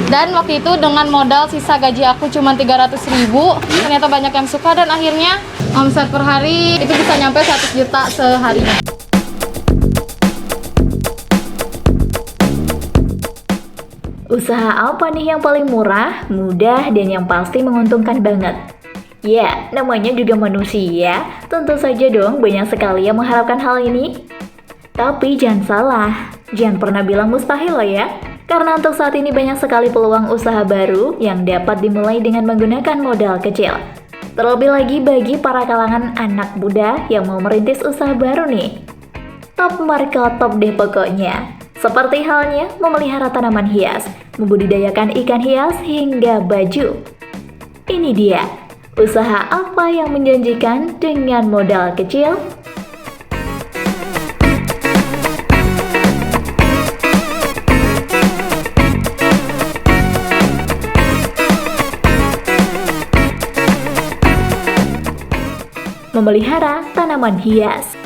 Dan waktu itu dengan modal sisa gaji aku cuma 300.000, ternyata banyak yang suka dan akhirnya omset per hari itu bisa nyampe 100 juta seharinya. Usaha apa nih yang paling murah, mudah, dan yang pasti menguntungkan banget? Ya, namanya juga manusia, tentu saja dong banyak sekali yang mengharapkan hal ini. Tapi jangan salah, jangan pernah bilang mustahil loh ya. Karena untuk saat ini banyak sekali peluang usaha baru yang dapat dimulai dengan menggunakan modal kecil. Terlebih lagi bagi para kalangan anak muda yang mau merintis usaha baru nih. Top market top deh pokoknya. Seperti halnya memelihara tanaman hias, membudidayakan ikan hias hingga baju. Ini dia, usaha apa yang menjanjikan dengan modal kecil? Memelihara tanaman hias.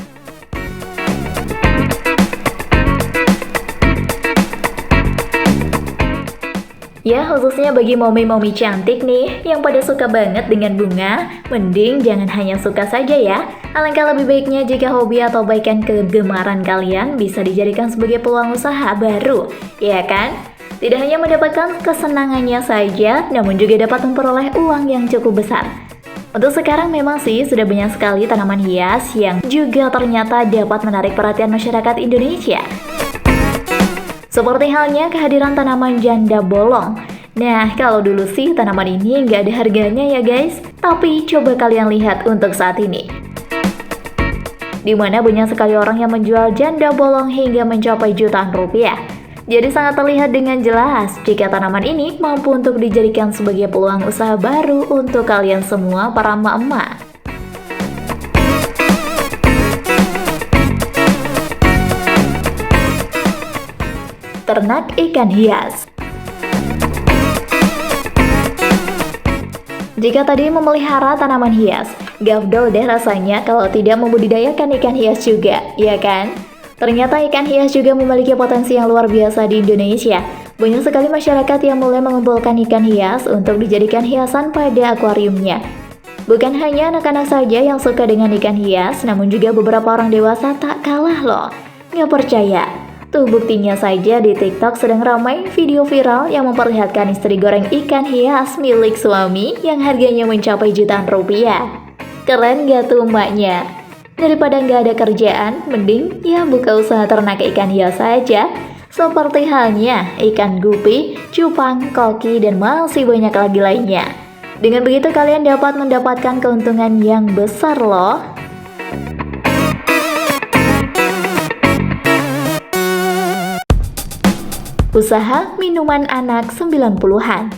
Ya, khususnya bagi momi-momi cantik nih yang pada suka banget dengan bunga, mending jangan hanya suka saja ya. Alangkah lebih baiknya jika hobi atau bahkan kegemaran kalian bisa dijadikan sebagai peluang usaha baru, ya kan? Tidak hanya mendapatkan kesenangannya saja, namun juga dapat memperoleh uang yang cukup besar. Untuk sekarang memang sih sudah banyak sekali tanaman hias yang juga ternyata dapat menarik perhatian masyarakat Indonesia. Seperti halnya kehadiran tanaman janda bolong. Nah, kalau dulu sih tanaman ini nggak ada harganya ya guys. Tapi coba kalian lihat untuk saat ini. Dimana banyak sekali orang yang menjual janda bolong hingga mencapai jutaan rupiah. Jadi sangat terlihat dengan jelas jika tanaman ini mampu untuk dijadikan sebagai peluang usaha baru untuk kalian semua para emak-emak. Ternak ikan hias. Jika tadi memelihara tanaman hias, gafdol deh rasanya kalau tidak membudidayakan ikan hias juga, ya kan? Ternyata ikan hias juga memiliki potensi yang luar biasa di Indonesia. Banyak sekali masyarakat yang mulai mengumpulkan ikan hias untuk dijadikan hiasan pada akuariumnya. Bukan hanya anak-anak saja yang suka dengan ikan hias, namun juga beberapa orang dewasa tak kalah loh. Nggak percaya? Tuh buktinya saja di TikTok sedang ramai video viral yang memperlihatkan istri goreng ikan hias milik suami yang harganya mencapai jutaan rupiah. Keren gak tuh mbaknya? Daripada nggak ada kerjaan, mending ya buka usaha ternak ikan hias saja. Seperti halnya ikan gupi, cupang, koki, dan masih banyak lagi lainnya. Dengan begitu kalian dapat mendapatkan keuntungan yang besar loh. Usaha minuman anak 90-an.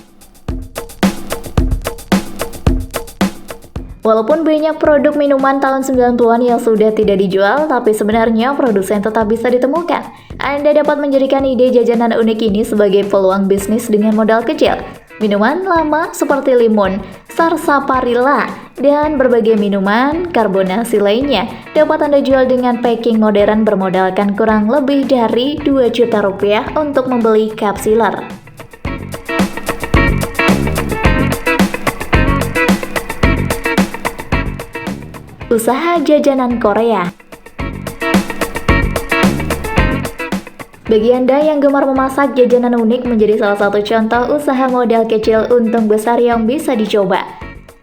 Walaupun banyak produk minuman tahun 90-an yang sudah tidak dijual, tapi sebenarnya produsen tetap bisa ditemukan. Anda dapat menjadikan ide jajanan unik ini sebagai peluang bisnis dengan modal kecil. Minuman lama seperti limun, sarsaparilla, dan berbagai minuman karbonasi lainnya dapat Anda jual dengan packing modern bermodalkan kurang lebih dari 2 juta rupiah untuk membeli kapsiler. Usaha jajanan Korea. Bagi Anda yang gemar memasak, jajanan unik menjadi salah satu contoh usaha modal kecil untung besar yang bisa dicoba.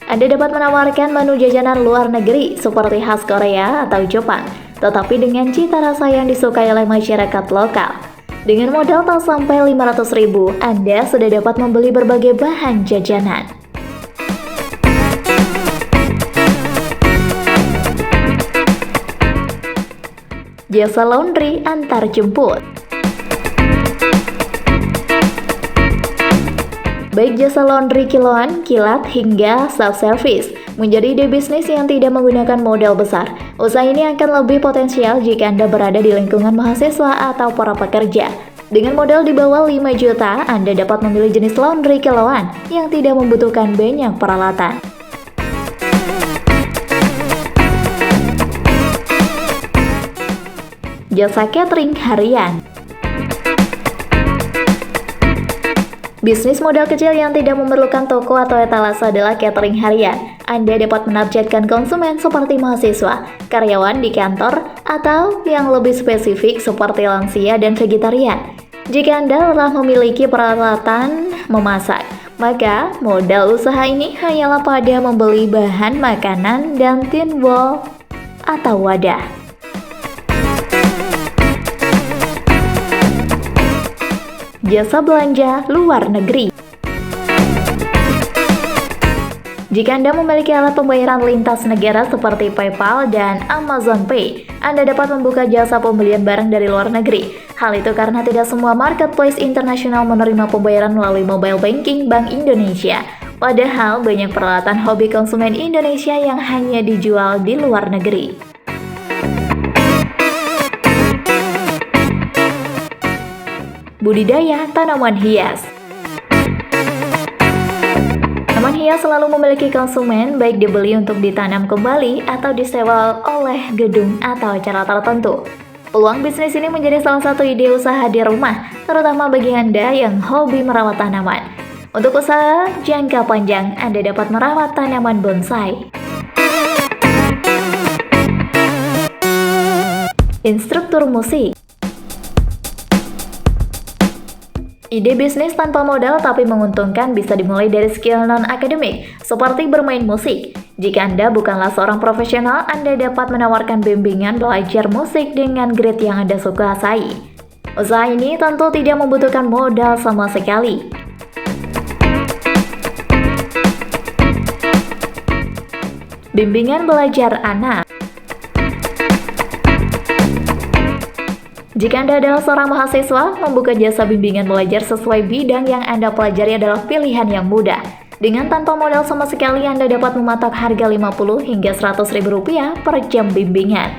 Anda dapat menawarkan menu jajanan luar negeri seperti khas Korea atau Jepang, tetapi dengan cita rasa yang disukai oleh masyarakat lokal. Dengan modal tak sampai 500.000, Anda sudah dapat membeli berbagai bahan jajanan. Jasa laundry antar jemput. Baik jasa laundry kiloan, kilat, hingga self-service menjadi ide bisnis yang tidak menggunakan modal besar. Usaha ini akan lebih potensial jika Anda berada di lingkungan mahasiswa atau para pekerja. Dengan modal di bawah 5 juta, Anda dapat memilih jenis laundry kiloan yang tidak membutuhkan banyak peralatan. Jasa catering harian. Bisnis modal kecil yang tidak memerlukan toko atau etalase adalah catering harian. Anda dapat menargetkan konsumen seperti mahasiswa, karyawan di kantor, atau yang lebih spesifik seperti lansia dan vegetarian. Jika Anda telah memiliki peralatan memasak, maka modal usaha ini hanyalah pada membeli bahan makanan dan tin bowl atau wadah. Jasa belanja luar negeri. Jika Anda memiliki alat pembayaran lintas negara seperti PayPal dan Amazon Pay, Anda dapat membuka jasa pembelian barang dari luar negeri. Hal itu karena tidak semua marketplace internasional menerima pembayaran melalui mobile banking Bank Indonesia. Padahal banyak peralatan hobi konsumen Indonesia yang hanya dijual di luar negeri. Budidaya tanaman hias. Tanaman hias selalu memiliki konsumen, baik dibeli untuk ditanam kembali atau disewa oleh gedung atau acara tertentu. Peluang bisnis ini menjadi salah satu ide usaha di rumah, terutama bagi Anda yang hobi merawat tanaman. Untuk usaha jangka panjang, Anda dapat merawat tanaman bonsai. Instruktur musik. Ide bisnis tanpa modal tapi menguntungkan bisa dimulai dari skill non-akademik, seperti bermain musik. Jika Anda bukanlah seorang profesional, Anda dapat menawarkan bimbingan belajar musik dengan grade yang Anda sukai. Usaha ini tentu tidak membutuhkan modal sama sekali. Bimbingan belajar anak. Jika Anda adalah seorang mahasiswa, membuka jasa bimbingan belajar sesuai bidang yang Anda pelajari adalah pilihan yang mudah. Dengan tanpa modal sama sekali, Anda dapat mematok harga 50 hingga 100 ribu rupiah per jam bimbingan.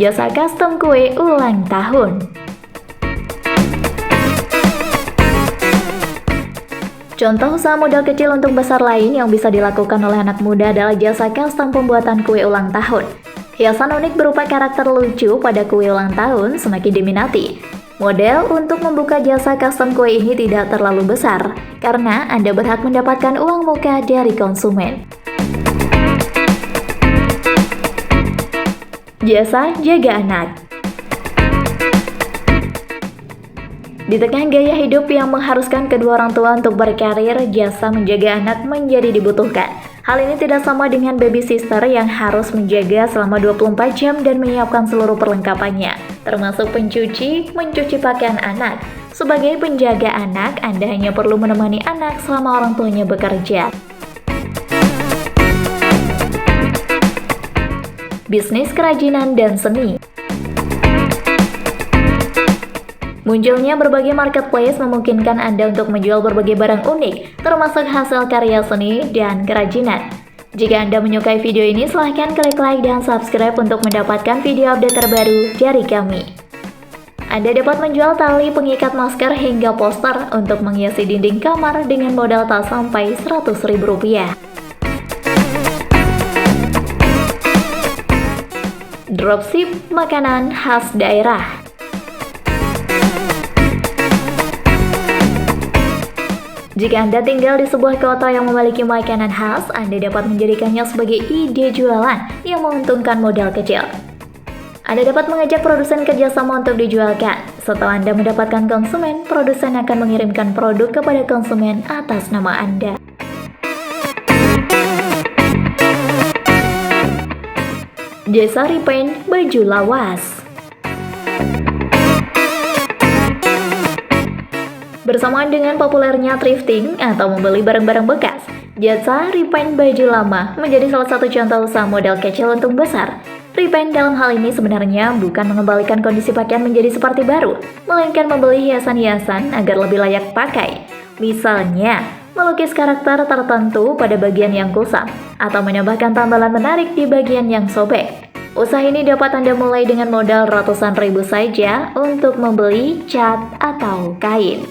Jasa custom kue ulang tahun. Contoh usaha modal kecil untuk besar lain yang bisa dilakukan oleh anak muda adalah jasa custom pembuatan kue ulang tahun. Hiasan unik berupa karakter lucu pada kue ulang tahun semakin diminati. Model untuk membuka jasa custom kue ini tidak terlalu besar, karena Anda berhak mendapatkan uang muka dari konsumen. Jasa jaga anak. Di tengah gaya hidup yang mengharuskan kedua orang tua untuk berkarir, jasa menjaga anak menjadi dibutuhkan. Hal ini tidak sama dengan baby sister yang harus menjaga selama 24 jam dan menyiapkan seluruh perlengkapannya, termasuk mencuci pakaian anak. Sebagai penjaga anak, Anda hanya perlu menemani anak selama orang tuanya bekerja. Bisnis kerajinan dan seni. Munculnya berbagai marketplace memungkinkan Anda untuk menjual berbagai barang unik, termasuk hasil karya seni dan kerajinan. Jika Anda menyukai video ini, silahkan klik like dan subscribe untuk mendapatkan video update terbaru dari kami. Anda dapat menjual tali pengikat masker hingga poster untuk menghiasi dinding kamar dengan modal tak sampai 100 ribu rupiah. Dropship makanan khas daerah. Jika Anda tinggal di sebuah kota yang memiliki makanan khas, Anda dapat menjadikannya sebagai ide jualan yang menguntungkan modal kecil. Anda dapat mengajak produsen kerjasama untuk dijualkan. Setelah Anda mendapatkan konsumen, produsen akan mengirimkan produk kepada konsumen atas nama Anda. Jasa repaint baju lawas. Bersamaan dengan populernya thrifting atau membeli barang-barang bekas, jasa repaint baju lama menjadi salah satu contoh usaha modal kecil untung besar. Repaint dalam hal ini sebenarnya bukan mengembalikan kondisi pakaian menjadi seperti baru, melainkan membeli hiasan-hiasan agar lebih layak pakai. Misalnya, melukis karakter tertentu pada bagian yang kusam, atau menambahkan tambalan menarik di bagian yang sobek. Usaha ini dapat Anda mulai dengan modal ratusan ribu saja untuk membeli cat atau kain.